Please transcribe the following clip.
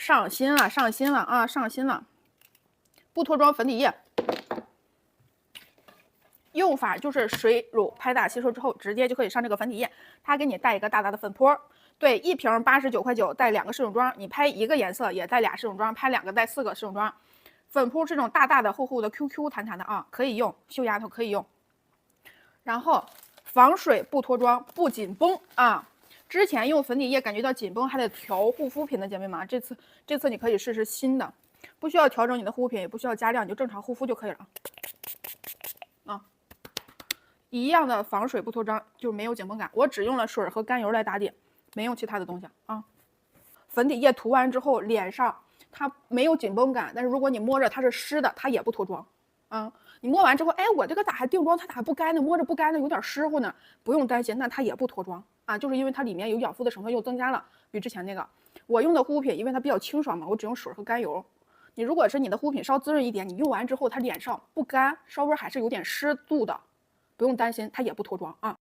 上心了，上心了啊，上心了！不脱妆粉底液，用法就是水乳拍打吸收之后，直接就可以上这个粉底液。它给你带一个大大的粉扑，对，一瓶89.9块，带2个试用装，你拍1个颜色也带2试用装，拍2个带4个试用装。粉扑这种大大的、厚厚的、QQ 弹弹的啊，可以用，修丫头可以用。然后防水不脱妆不紧绷啊。之前用粉底液感觉到紧绷，还得调护肤品的姐妹们，这次你可以试试新的，不需要调整你的护肤品，也不需要加量，你就正常护肤就可以了啊。一样的防水不脱妆，就没有紧绷感。我只用了水和甘油来打底，没用其他的东西啊。粉底液涂完之后，脸上它没有紧绷感，但是如果你摸着它是湿的，它也不脱妆啊。你摸完之后，哎，我这个咋还定妆？它咋还不干呢？摸着不干呢，有点湿乎呢。不用担心，那它也不脱妆啊，就是因为它里面有养肤的成分又增加了，比之前那个。我用的护肤品，因为它比较清爽嘛，我只用水和甘油。你如果是你的护肤品稍滋润一点，你用完之后它脸上不干，稍微还是有点湿度的，不用担心，它也不脱妆啊。